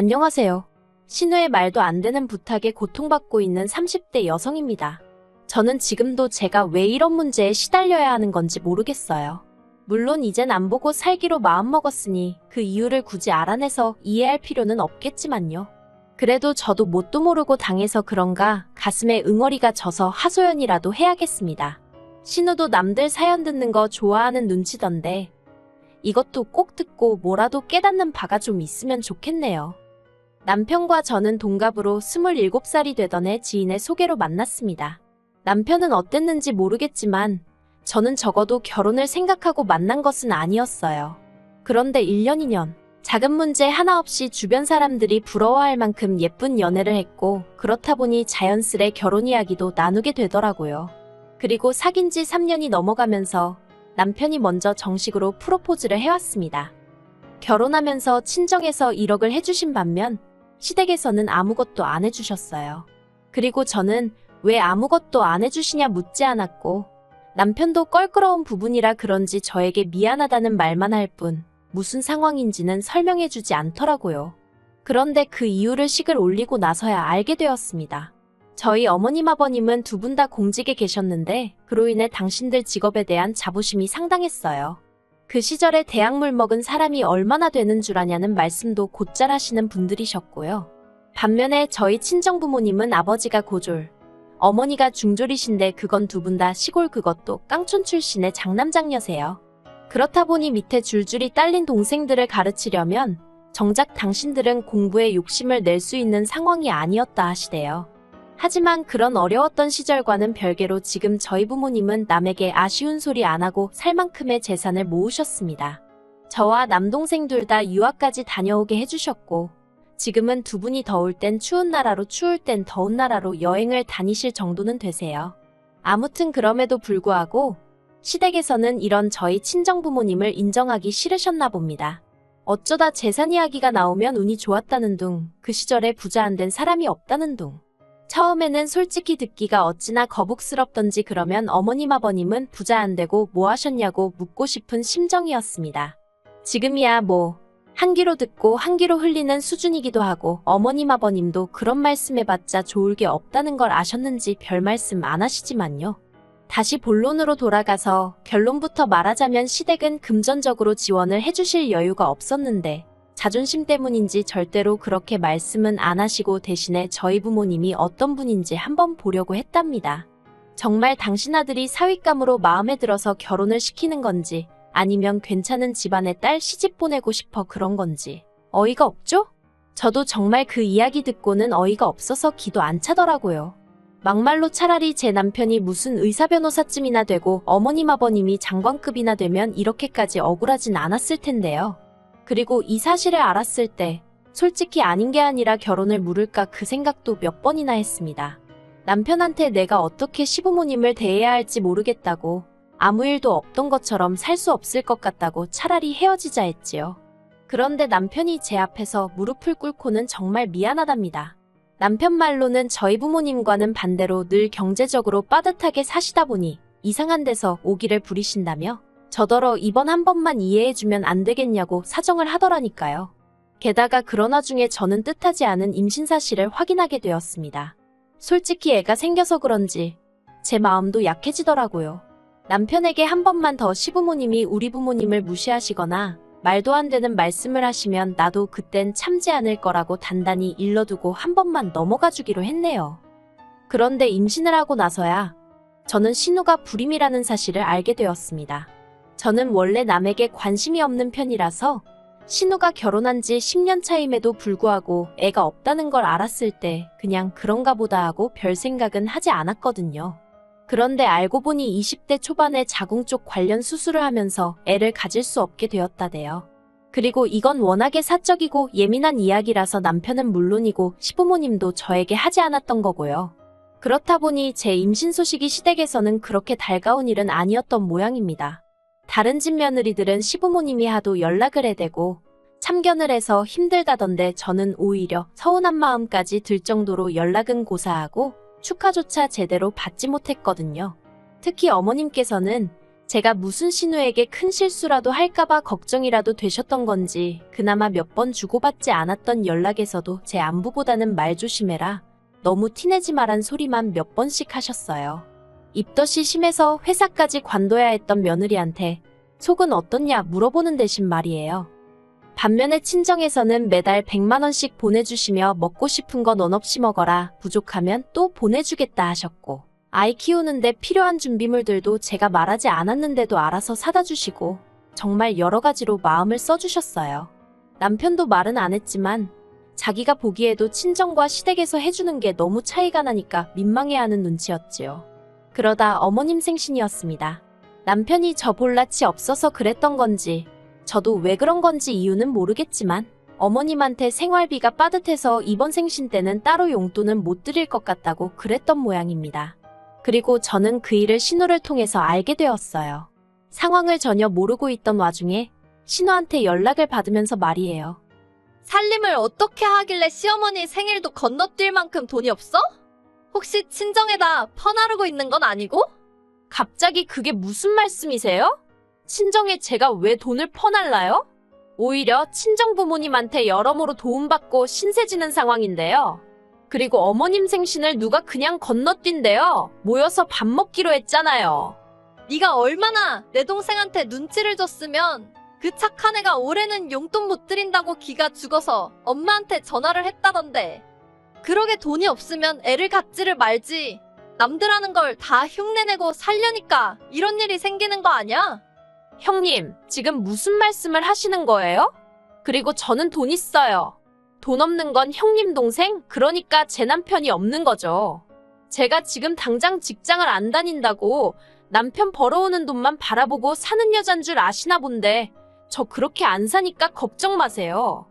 안녕하세요. 신우의 말도 안 되는 부탁에 고통받고 있는 30대 여성입니다. 저는 지금도 제가 왜 이런 문제에 시달려야 하는 건지 모르겠어요. 물론 이젠 안 보고 살기로 마음먹었으니 그 이유를 굳이 알아내서 이해할 필요는 없겠지만요. 그래도 저도 뭣도 모르고 당해서 그런가 가슴에 응어리가 져서 하소연이라도 해야겠습니다. 신우도 남들 사연 듣는 거 좋아하는 눈치던데 이것도 꼭 듣고 뭐라도 깨닫는 바가 좀 있으면 좋겠네요. 남편과 저는 동갑으로 27살이 되던 해 지인의 소개로 만났습니다. 남편은 어땠는지 모르겠지만 저는 적어도 결혼을 생각하고 만난 것은 아니었어요. 그런데 1년 2년 작은 문제 하나 없이 주변 사람들이 부러워할 만큼 예쁜 연애를 했고 그렇다 보니 자연스레 결혼 이야기도 나누게 되더라고요. 그리고 사귄 지 3년이 넘어가면서 남편이 먼저 정식으로 프로포즈를 해왔습니다. 결혼하면서 친정에서 1억을 해주신 반면 시댁에서는 아무것도 안 해주셨어요. 그리고 저는 왜 아무것도 안 해주시냐 묻지 않았고 남편도 껄끄러운 부분이라 그런지 저에게 미안하다는 말만 할 뿐 무슨 상황인지는 설명해주지 않더라고요. 그런데 그 이유를 식을 올리고 나서야 알게 되었습니다. 저희 어머님 아버님은 두 분 다 공직에 계셨는데 그로 인해 당신들 직업에 대한 자부심이 상당했어요. 그 시절에 대학물 먹은 사람이 얼마나 되는 줄 아냐는 말씀도 곧잘 하시는 분들이셨고요. 반면에 저희 친정부모님은 아버지가 고졸, 어머니가 중졸이신데 그건 두 분 다 시골 그것도 깡촌 출신의 장남장녀세요. 그렇다 보니 밑에 줄줄이 딸린 동생들을 가르치려면 정작 당신들은 공부에 욕심을 낼 수 있는 상황이 아니었다 하시대요. 하지만 그런 어려웠던 시절과는 별개로 지금 저희 부모님은 남에게 아쉬운 소리 안 하고 살 만큼의 재산을 모으셨습니다. 저와 남동생 둘 다 유학까지 다녀오게 해주셨고 지금은 두 분이 더울 땐 추운 나라로 추울 땐 더운 나라로 여행을 다니실 정도는 되세요. 아무튼 그럼에도 불구하고 시댁에서는 이런 저희 친정부모님을 인정하기 싫으셨나 봅니다. 어쩌다 재산 이야기가 나오면 운이 좋았다는 둥, 그 시절에 부자 안 된 사람이 없다는 둥. 처음에는 솔직히 듣기가 어찌나 거북스럽던지 그러면 어머님 아버님은 부자 안 되고 뭐 하셨냐고 묻고 싶은 심정이었습니다. 지금이야 뭐 한 귀로 듣고 한 귀로 흘리는 수준이기도 하고 어머님 아버님도 그런 말씀해봤자 좋을 게 없다는 걸 아셨는지 별 말씀 안 하시지만요. 다시 본론으로 돌아가서 결론부터 말하자면 시댁은 금전적으로 지원을 해주실 여유가 없었는데 자존심 때문인지 절대로 그렇게 말씀은 안 하시고 대신에 저희 부모님이 어떤 분인지 한번 보려고 했답니다. 정말 당신 아들이 사윗감으로 마음에 들어서 결혼을 시키는 건지 아니면 괜찮은 집안의 딸 시집 보내고 싶어 그런 건지 어이가 없죠? 저도 정말 그 이야기 듣고는 어이가 없어서 기도 안 차더라고요. 막말로 차라리 제 남편이 무슨 의사 변호사쯤이나 되고 어머님 아버님이 장관급이나 되면 이렇게까지 억울하진 않았을 텐데요. 그리고 이 사실을 알았을 때 솔직히 아닌 게 아니라 결혼을 물을까 그 생각도 몇 번이나 했습니다. 남편한테 내가 어떻게 시부모님을 대해야 할지 모르겠다고 아무 일도 없던 것처럼 살 수 없을 것 같다고 차라리 헤어지자 했지요. 그런데 남편이 제 앞에서 무릎을 꿇고는 정말 미안하답니다. 남편 말로는 저희 부모님과는 반대로 늘 경제적으로 빠듯하게 사시다 보니 이상한 데서 오기를 부리신다며 저더러 이번 한 번만 이해해주면 안 되겠냐고 사정을 하더라니까요. 게다가 그런 와중에 저는 뜻하지 않은 임신 사실을 확인하게 되었습니다. 솔직히 애가 생겨서 그런지 제 마음도 약해지더라고요. 남편에게 한 번만 더 시부모님이 우리 부모님을 무시하시거나 말도 안 되는 말씀을 하시면 나도 그땐 참지 않을 거라고 단단히 일러두고 한 번만 넘어가 주기로 했네요. 그런데 임신을 하고 나서야 저는 신우가 불임이라는 사실을 알게 되었습니다. 저는 원래 남에게 관심이 없는 편이라서 신우가 결혼한 지 10년 차임에도 불구하고 애가 없다는 걸 알았을 때 그냥 그런가 보다 하고 별 생각은 하지 않았거든요. 그런데 알고 보니 20대 초반에 자궁 쪽 관련 수술을 하면서 애를 가질 수 없게 되었다대요. 그리고 이건 워낙에 사적이고 예민한 이야기라서 남편은 물론이고 시부모님도 저에게 하지 않았던 거고요. 그렇다 보니 제 임신 소식이 시댁에서는 그렇게 달가운 일은 아니었던 모양입니다. 다른 집 며느리들은 시부모님이 하도 연락을 해대고 참견을 해서 힘들다던데 저는 오히려 서운한 마음까지 들 정도로 연락은 고사하고 축하조차 제대로 받지 못했거든요. 특히 어머님께서는 제가 무슨 신우에게 큰 실수라도 할까봐 걱정이라도 되셨던 건지 그나마 몇 번 주고받지 않았던 연락에서도 제 안부보다는 말 조심해라, 너무 티내지 마란 소리만 몇 번씩 하셨어요. 입덧이 심해서 회사까지 관둬야 했던 며느리한테 속은 어떻냐 물어보는 대신 말이에요. 반면에 친정에서는 매달 100만 원씩 보내주시며 먹고 싶은 거 넌 없이 먹어라, 부족하면 또 보내주겠다 하셨고, 아이 키우는데 필요한 준비물들도 제가 말하지 않았는데도 알아서 사다 주시고 정말 여러 가지로 마음을 써주셨어요. 남편도 말은 안 했지만 자기가 보기에도 친정과 시댁에서 해주는 게 너무 차이가 나니까 민망해하는 눈치였지요. 그러다 어머님 생신이었습니다. 남편이 저 볼 낯이 없어서 그랬던 건지 저도 왜 그런 건지 이유는 모르겠지만 어머님한테 생활비가 빠듯해서 이번 생신 때는 따로 용돈은 못 드릴 것 같다고 그랬던 모양입니다. 그리고 저는 그 일을 신우를 통해서 알게 되었어요. 상황을 전혀 모르고 있던 와중에 신우한테 연락을 받으면서 말이에요. 살림을 어떻게 하길래 시어머니 생일도 건너뛸 만큼 돈이 없어? 혹시 친정에다 퍼나르고 있는 건 아니고? 갑자기 그게 무슨 말씀이세요? 친정에 제가 왜 돈을 퍼날라요? 오히려 친정 부모님한테 여러모로 도움받고 신세지는 상황인데요. 그리고 어머님 생신을 누가 그냥 건너뛴대요. 모여서 밥 먹기로 했잖아요. 네가 얼마나 내 동생한테 눈치를 줬으면 그 착한 애가 올해는 용돈 못 드린다고 기가 죽어서 엄마한테 전화를 했다던데. 그러게 돈이 없으면 애를 갖지를 말지. 남들 하는 걸 다 흉내내고 살려니까 이런 일이 생기는 거 아니야? 형님, 지금 무슨 말씀을 하시는 거예요? 그리고 저는 돈 있어요. 돈 없는 건 형님 동생, 그러니까 제 남편이 없는 거죠. 제가 지금 당장 직장을 안 다닌다고 남편 벌어오는 돈만 바라보고 사는 여잔 줄 아시나 본데 저 그렇게 안 사니까 걱정 마세요.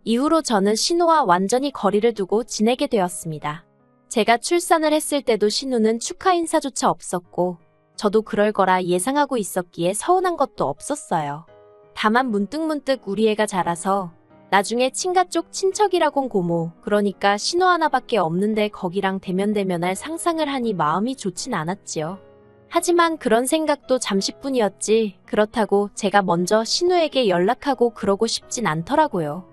이후로 저는 신우와 완전히 거리를 두고 지내게 되었습니다. 제가 출산을 했을 때도 신우는 축하 인사조차 없었고 저도 그럴 거라 예상하고 있었기에 서운한 것도 없었어요. 다만 문득문득 우리 애가 자라서 나중에 친가 쪽 친척이라곤 고모, 그러니까 신우 하나밖에 없는데 거기랑 대면대면할 상상을 하니 마음이 좋진 않았지요. 하지만 그런 생각도 잠시뿐이었지 그렇다고 제가 먼저 신우에게 연락하고 그러고 싶진 않더라고요.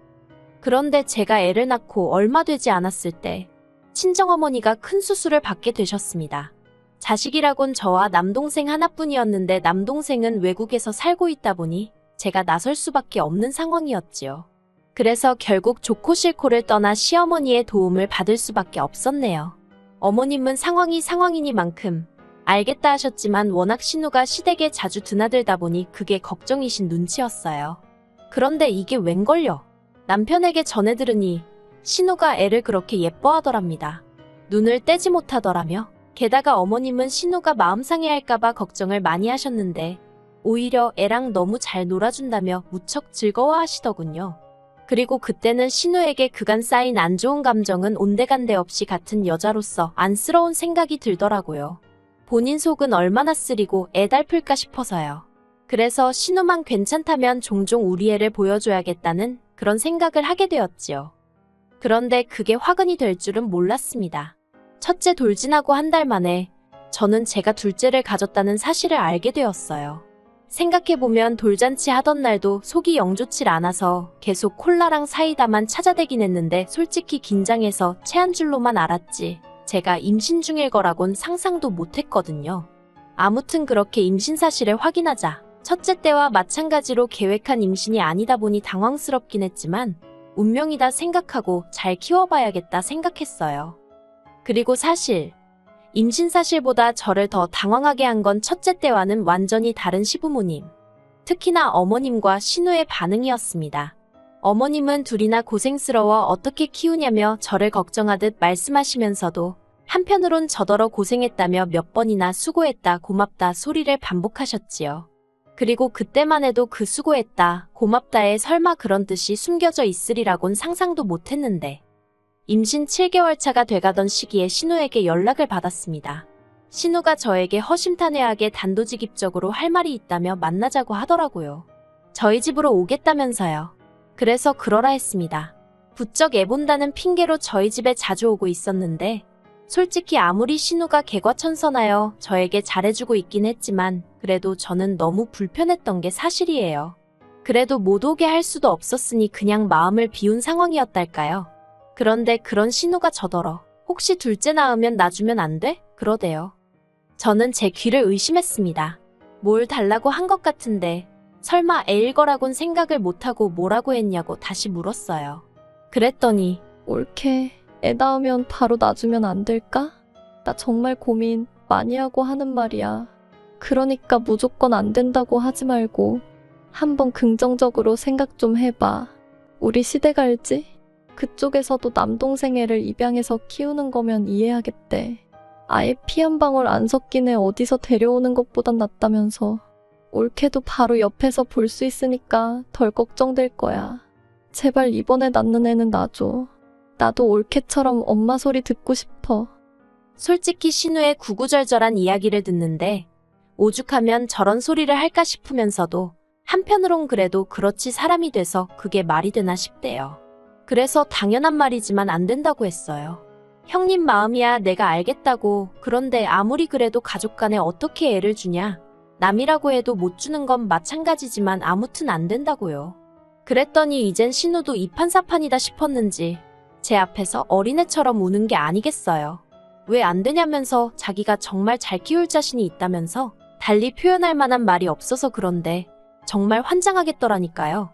그런데 제가 애를 낳고 얼마 되지 않았을 때 친정어머니가 큰 수술을 받게 되셨습니다. 자식이라곤 저와 남동생 하나뿐이었는데 남동생은 외국에서 살고 있다 보니 제가 나설 수밖에 없는 상황이었지요. 그래서 결국 좋고 싫고를 떠나 시어머니의 도움을 받을 수밖에 없었네요. 어머님은 상황이 상황이니만큼 알겠다 하셨지만 워낙 신우가 시댁에 자주 드나들다 보니 그게 걱정이신 눈치였어요. 그런데 이게 웬걸요? 남편에게 전해 들으니 신우가 애를 그렇게 예뻐하더랍니다. 눈을 떼지 못하더라며. 게다가 어머님은 신우가 마음 상해할까봐 걱정을 많이 하셨는데 오히려 애랑 너무 잘 놀아준다며 무척 즐거워하시더군요. 그리고 그때는 신우에게 그간 쌓인 안 좋은 감정은 온데간데 없이 같은 여자로서 안쓰러운 생각이 들더라고요. 본인 속은 얼마나 쓰리고 애달플까 싶어서요. 그래서 신우만 괜찮다면 종종 우리 애를 보여줘야겠다는 그런 생각을 하게 되었지요. 그런데 그게 화근이 될 줄은 몰랐습니다. 첫째 돌진하고 한 달 만에 저는 제가 둘째를 가졌다는 사실을 알게 되었어요. 생각해보면 돌잔치 하던 날도 속이 영 좋질 않아서 계속 콜라랑 사이다만 찾아대긴 했는데 솔직히 긴장해서 체한 줄로만 알았지 제가 임신 중일 거라곤 상상도 못했거든요. 아무튼 그렇게 임신 사실을 확인하자 첫째 때와 마찬가지로 계획한 임신이 아니다 보니 당황스럽긴 했지만 운명이다 생각하고 잘 키워봐야겠다 생각했어요. 그리고 사실 임신 사실보다 저를 더 당황하게 한 건 첫째 때와는 완전히 다른 시부모님, 특히나 어머님과 신우의 반응이었습니다. 어머님은 둘이나 고생스러워 어떻게 키우냐며 저를 걱정하듯 말씀하시면서도 한편으론 저더러 고생했다며 몇 번이나 수고했다 고맙다 소리를 반복하셨지요. 그리고 그때만 해도 그 수고했다 고맙다에 설마 그런 뜻이 숨겨져 있으리라곤 상상도 못했는데 임신 7개월 차가 돼가던 시기에 신우에게 연락을 받았습니다. 신우가 저에게 허심탄회하게 단도직입적으로 할 말이 있다며 만나자고 하더라고요. 저희 집으로 오겠다면서요. 그래서 그러라 했습니다. 부쩍 애 본다는 핑계로 저희 집에 자주 오고 있었는데 솔직히 아무리 신우가 개과천선하여 저에게 잘해주고 있긴 했지만 그래도 저는 너무 불편했던 게 사실이에요. 그래도 못 오게 할 수도 없었으니 그냥 마음을 비운 상황이었달까요. 그런데 그런 신우가 저더러 혹시 둘째 낳으면 놔주면 안 돼? 그러대요. 저는 제 귀를 의심했습니다. 뭘 달라고 한 것 같은데 설마 애일 거라곤 생각을 못하고 뭐라고 했냐고 다시 물었어요. 그랬더니 옳게 애 낳으면 바로 놔주면 안 될까? 나 정말 고민 많이 하고 하는 말이야. 그러니까 무조건 안 된다고 하지 말고 한번 긍정적으로 생각 좀 해봐. 우리 시댁 알지? 그쪽에서도 남동생 애를 입양해서 키우는 거면 이해하겠대. 아예 피 한 방울 안 섞인 애 어디서 데려오는 것보단 낫다면서. 옳게도 바로 옆에서 볼 수 있으니까 덜 걱정될 거야. 제발 이번에 낳는 애는 놔줘. 나도 옳게처럼 엄마 소리 듣고 싶어. 솔직히 신우의 구구절절한 이야기를 듣는데 오죽하면 저런 소리를 할까 싶으면서도 한편으론 그래도 그렇지 사람이 돼서 그게 말이 되나 싶대요. 그래서 당연한 말이지만 안 된다고 했어요. 형님 마음이야 내가 알겠다고. 그런데 아무리 그래도 가족 간에 어떻게 애를 주냐. 남이라고 해도 못 주는 건 마찬가지지만 아무튼 안 된다고요. 그랬더니 이젠 신우도 이판사판이다 싶었는지 제 앞에서 어린애처럼 우는 게 아니겠어요. 왜 안 되냐면서 자기가 정말 잘 키울 자신이 있다면서 달리 표현할 만한 말이 없어서 그런데 정말 환장하겠더라니까요.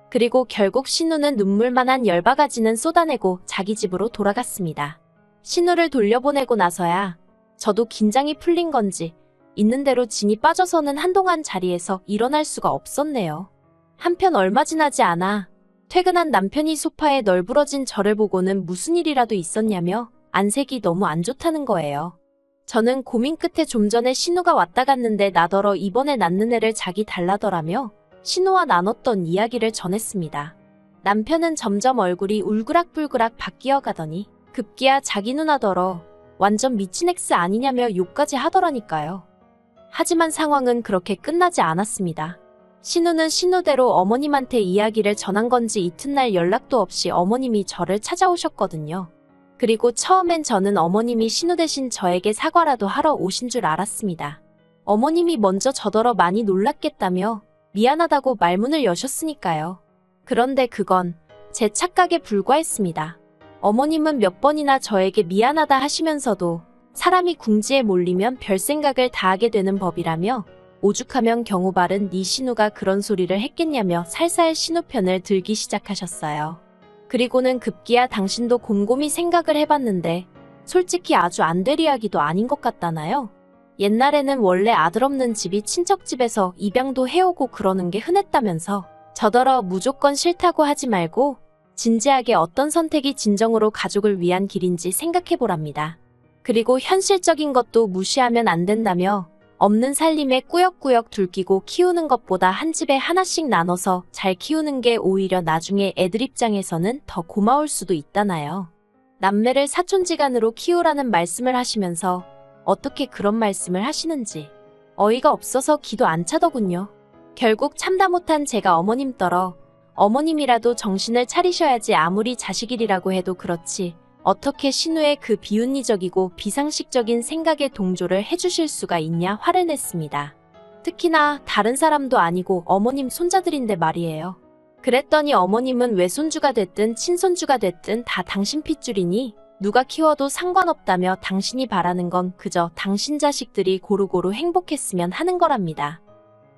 그리고 결국 신우는 눈물만한 10바가지는 쏟아내고 자기 집으로 돌아갔습니다. 신우를 돌려보내고 나서야 저도 긴장이 풀린 건지 있는 대로 진이 빠져서는 한동안 자리에서 일어날 수가 없었네요. 한편 얼마 지나지 않아 퇴근한 남편이 소파에 널브러진 저를 보고는 무슨 일이라도 있었냐며 안색이 너무 안 좋다는 거예요. 저는 고민 끝에 좀 전에 신우가 왔다 갔는데 나더러 이번에 낳는 애를 자기 달라더라며 신우와 나눴던 이야기를 전했습니다. 남편은 점점 얼굴이 울그락불그락 바뀌어 가더니 급기야 자기 누나더러 완전 미친 엑스 아니냐며 욕까지 하더라니까요. 하지만 상황은 그렇게 끝나지 않았습니다. 신우는 신우대로 어머님한테 이야기를 전한 건지 이튿날 연락도 없이 어머님이 저를 찾아오셨거든요. 그리고 처음엔 저는 어머님이 신우 대신 저에게 사과라도 하러 오신 줄 알았습니다. 어머님이 먼저 저더러 많이 놀랐겠다며 미안하다고 말문을 여셨으니까요. 그런데 그건 제 착각에 불과했습니다. 어머님은 몇 번이나 저에게 미안하다 하시면서도 사람이 궁지에 몰리면 별 생각을 다 하게 되는 법이라며 오죽하면 경우 바른 네 신우가 그런 소리를 했겠냐며 살살 신우 편을 들기 시작하셨어요. 그리고는 급기야 당신도 곰곰이 생각을 해봤는데 솔직히 아주 안 될 이야기도 아닌 것 같다나요? 옛날에는 원래 아들 없는 집이 친척집에서 입양도 해오고 그러는 게 흔했다면서 저더러 무조건 싫다고 하지 말고 진지하게 어떤 선택이 진정으로 가족을 위한 길인지 생각해보랍니다. 그리고 현실적인 것도 무시하면 안 된다며 없는 살림에 꾸역꾸역 둘끼고 키우는 것보다 한 집에 하나씩 나눠서 잘 키우는 게 오히려 나중에 애들 입장에서는 더 고마울 수도 있다나요. 남매를 사촌지간으로 키우라는 말씀을 하시면서 어떻게 그런 말씀을 하시는지 어이가 없어서 기도 안 차더군요. 결국 참다 못한 제가 어머님 떨어 어머님이라도 정신을 차리셔야지 아무리 자식이라고 해도 그렇지 어떻게 신우의 그 비윤리적이고 비상식적인 생각에 동조를 해주실 수가 있냐 화를 냈습니다. 특히나 다른 사람도 아니고 어머님 손자들인데 말이에요. 그랬더니 어머님은 외손주가 됐든 친손주가 됐든 다 당신 핏줄이니 누가 키워도 상관없다며 당신이 바라는 건 그저 당신 자식들이 고루고루 행복했으면 하는 거랍니다.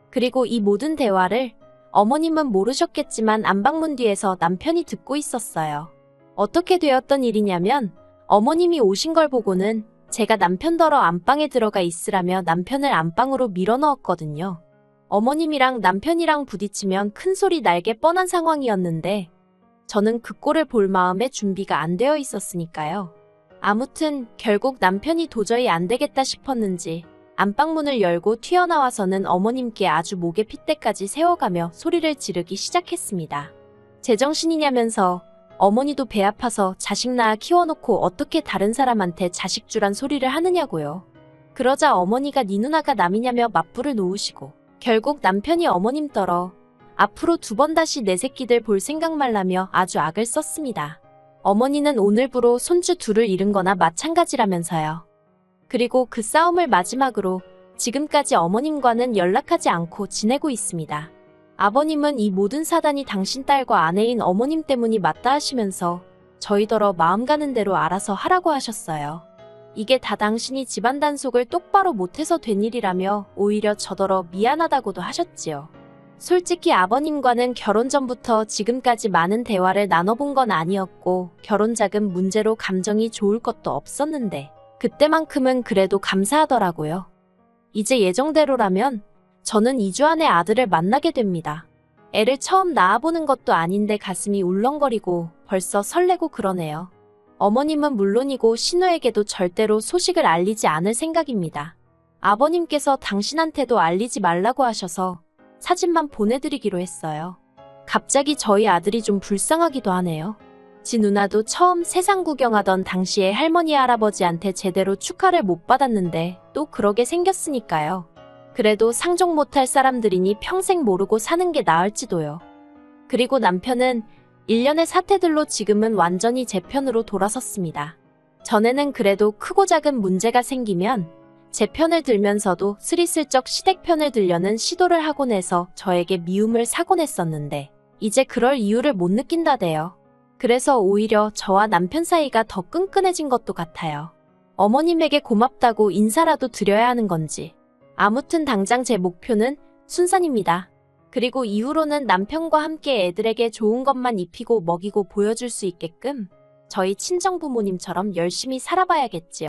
그리고 이 모든 대화를 어머님은 모르셨겠지만 안방문 뒤에서 남편이 듣고 있었어요. 어떻게 되었던 일이냐면 어머님이 오신 걸 보고는 제가 남편더러 안방에 들어가 있으라며 남편을 안방으로 밀어넣었거든요. 어머님이랑 남편이랑 부딪히면 큰 소리 날게 뻔한 상황이었는데 저는 그 꼴을 볼 마음의 준비가 안 되어 있었으니까요. 아무튼 결국 남편이 도저히 안 되겠다 싶었는지 안방문을 열고 튀어나와서는 어머님께 아주 목에 핏대까지 세워가며 소리를 지르기 시작했습니다. 제정신이냐면서 어머니도 배 아파서 자식 낳아 키워놓고 어떻게 다른 사람한테 자식 주란 소리를 하느냐고요. 그러자 어머니가 네 누나가 남이냐며 맞불을 놓으시고 결국 남편이 어머님 떨어 앞으로 2번 다시 내 새끼들 볼 생각 말라며 아주 악을 썼습니다. 어머니는 오늘부로 손주 둘을 잃은 거나 마찬가지라면서요. 그리고 그 싸움을 마지막으로 지금까지 어머님과는 연락하지 않고 지내고 있습니다. 아버님은 이 모든 사단이 당신 딸과 아내인 어머님 때문이 맞다 하시면서 저희더러 마음 가는 대로 알아서 하라고 하셨어요. 이게 다 당신이 집안 단속을 똑바로 못해서 된 일이라며 오히려 저더러 미안하다고도 하셨지요. 솔직히 아버님과는 결혼 전부터 지금까지 많은 대화를 나눠본 건 아니었고 결혼 자금 문제로 감정이 좋을 것도 없었는데 그때만큼은 그래도 감사하더라고요. 이제 예정대로라면 저는 2주 안에 아들을 만나게 됩니다. 애를 처음 낳아보는 것도 아닌데 가슴이 울렁거리고 벌써 설레고 그러네요. 어머님은 물론이고 신우에게도 절대로 소식을 알리지 않을 생각입니다. 아버님께서 당신한테도 알리지 말라고 하셔서 사진만 보내드리기로 했어요. 갑자기 저희 아들이 좀 불쌍하기도 하네요. 지 누나도 처음 세상 구경하던 당시에 할머니 할아버지한테 제대로 축하를 못 받았는데 또 그러게 생겼으니까요. 그래도 상종 못할 사람들이니 평생 모르고 사는 게 나을지도요. 그리고 남편은 일련의 사태들로 지금은 완전히 제 편으로 돌아섰습니다. 전에는 그래도 크고 작은 문제가 생기면 제 편을 들면서도 스리슬쩍 시댁 편을 들려는 시도를 하곤 해서 저에게 미움을 사곤 했었는데 이제 그럴 이유를 못 느낀다대요. 그래서 오히려 저와 남편 사이가 더 끈끈해진 것도 같아요. 어머님에게 고맙다고 인사라도 드려야 하는 건지. 아무튼 당장 제 목표는 순산입니다. 그리고 이후로는 남편과 함께 애들에게 좋은 것만 입히고 먹이고 보여줄 수 있게끔 저희 친정 부모님처럼 열심히 살아봐야겠지요.